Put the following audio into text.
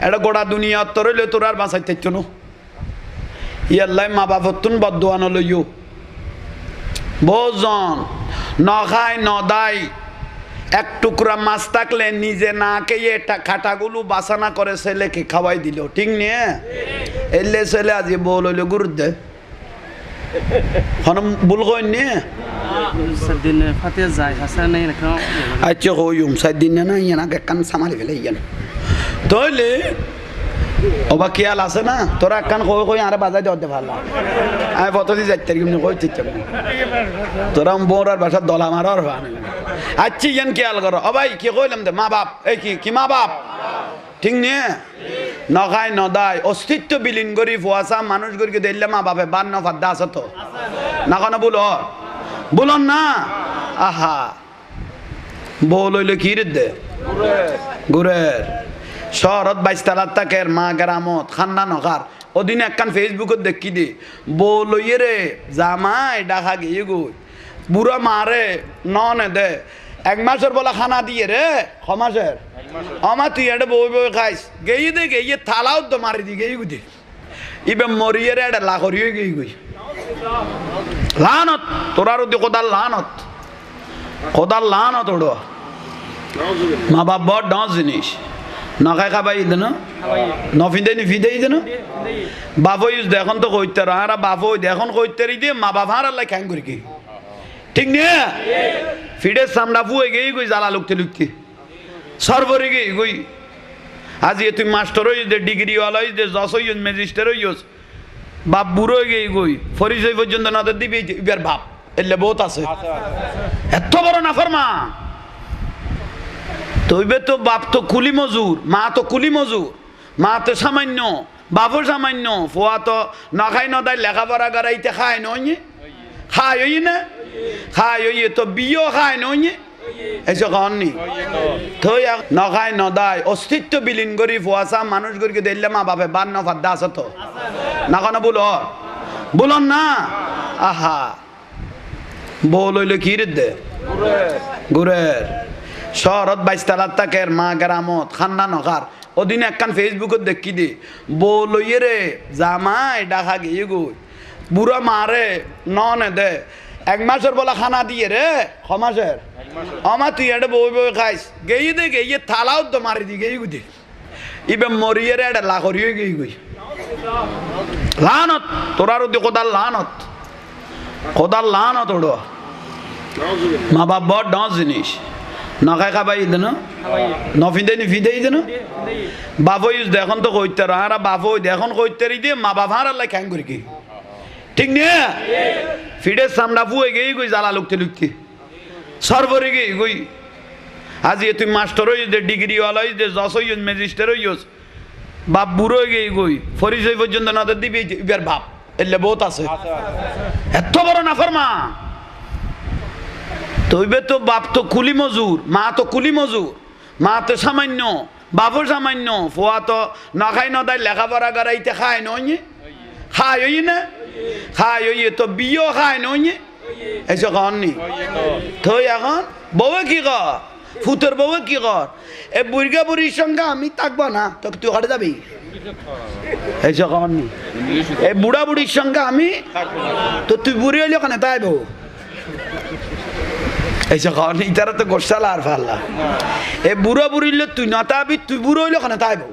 এটা গোটা দুনিয়া তরলে তোর আর বাঁচাইতে নো ইয়াল্লাই মা বাপতুন বদোয়ানো লইও বোজন ন খায় ন দায় এক টুকরা মাছ থাকলে নিজে না খেয়ে খাটাগুলো বাসানা করে ছেলেকে খাওয়াই দিল ঠিক নিয়ে এলে ছেলে আজ বল হইলো গুরুদ দে ভুল কই নিয়ে আচ্ছা হইম সাত দিন না ইয়ানা কান সামালি ফেলে ইয়ান তাইলে ওবা খেয়াল আছে না তোরা একখান কই কই আরে বাজাই দেওয়া ভালো আমি পথদি যাইতে কিন্তু কই ঠিক তোরা বোরার বাসা দলা মারার ভান আচ্ছা ইয়ান খেয়াল করো ও ভাই কি কইলাম দে মা বাপ এই কি মা বাপ ঠিক নিয়ে নখায় নদায় অস্তিত্ব বিলীন করি ফুয়াশা মানুষ গরিকে দিলে মা বাপে বান ন ফাদ্দা আছে তো না কোনো বলন না আহা বল হইলে কি রে দে গুরের শহরত 22 তালার তাকের মা গ্রামত খান্না নখার ওদিন একখান ফেসবুকত দেখি দি বউ লইয়ে রে জামাই ডাকা গিয়ে গই বুড়া মারে ননে দে 1 মাসের বলা খানা দিয়ে রে মাসের আমার তুই এটা বই বই খাইস গেয়ে দে গিয়ে থালাও তো মারি দি গেই গুদি ইবে মরিয়ে রে এটা লাখরিয়ে গেই গই লানত তোরার ওদি কোদাল লানত ওড়ো মা বাপ বড় ডাঁস জিনিস না খাই খাবাই দেন নফিদে নি ফিদেই দেন বাবই দেখুন তো কইতে আর বাবই দেখুন কইতে দিয়ে মা বাবা আর আল্লাহ খ্যাং করি কি ঠিক নিয়ে ফিডের সামনা ফুয়ে গেই গই জ্বালা লুকতে লুকতে সরবরে গেই গই আজ তুই মাস্টার হই দে ডিগ্রিওয়ালা হই দে জজ হই ম্যাজিস্ট্রেট হইস বাপ বুড়ো গেই গই পরিচয় পর্যন্ত না তো দিবি এবার বাপ এলে বহুত আছে এত বড় নাফরমা তইবে তো বাপ তো কুলি মজুর মা তো কুলি মজুর মা তো সামান্য বাবুর সামান্য ফুয়া তো না খাই ন দায় লেখাপড়া গাড়াইতে খায় নয় খায় ওই না খায় ওই তো বিয়ে খায় নয় এসে খাওয়াননি থই না খায় ন দায় অস্তিত্ব বিলীন করি ফুয়াশা মানুষ গরিকে দিলে মা বাপে বান ন ফাদ্দা আছে তো না কোনো বলন না আহা বল হইলে কি রে দে গুরের শহরত 22 তালার তাকের মা গ্রামত খান্না নখার ওদিন একখান ফেসবুকত দেখি দি বউ লইয়ে রে জামাই ডাকা গিয়ে গই বুড়া মারে ননে দে 1 মাসের বলা খানা দিয়ে রে মাসের আমার তুই এটা বই বই খাইস গেয়ে দে গিয়ে থালাও তো মারি দি গেই গুদি ইবে মরিয়ে রে এটা লাখরিয়ে গেই গই লানত তোরার ওদি কোদাল লানত ওড়ো মা বাপ বড় ডাঁস জিনিস না খাই খাবাই দেন নফিদে নি ফিদেই দেন বাবই দেখুন তো কইতে আর বাবই দেখুন কইতে দিয়ে মা বাবা আর আল্লাহ খ্যাং করি কি ঠিক নিয়ে ফিডের সামনা ফুয়ে গেই গই জ্বালা লুকতে লুকতে সরবরে গেই গই আজ তুই মাস্টার হই দে ডিগ্রিওয়ালা হই দে জজ হই ম্যাজিস্ট্রেট হইস বাপ বুড়ো গেই গই পরিচয় পর্যন্ত না তো দিবি এবার বাপ এলে বহুত আছে এত বড় নাফরমা তইবে তো বাপ তো কুলি মজুর মা তো কুলি মজুর মা তো সামান্য বাবুর সামান্য ফুয়া তো না খাই ন দায় লেখাপড়া গাড়াইতে খায় নয় খায় ওই না খায় ওই তো বিয়ে খায় নয় এসে খাওয়াননি থই এখন বউ কি কর ফুতের বউ কি কর এ বুড়গা বুড়ির সঙ্গে আমি থাকবো না তো তুই ঘরে যাবি এসে খাওয়াননি এ বুড়া বুড়ির সঙ্গে আমি তো তুই বুড়ি হইলে ওখানে তাই বউ এইসব খাওয়া নেই তারা তো গোসাল আর ফাল্লা এ বুড়ো বুড়িলে তুই না তাবি তুই বুড়ো হইলে ওখানে তাই বউ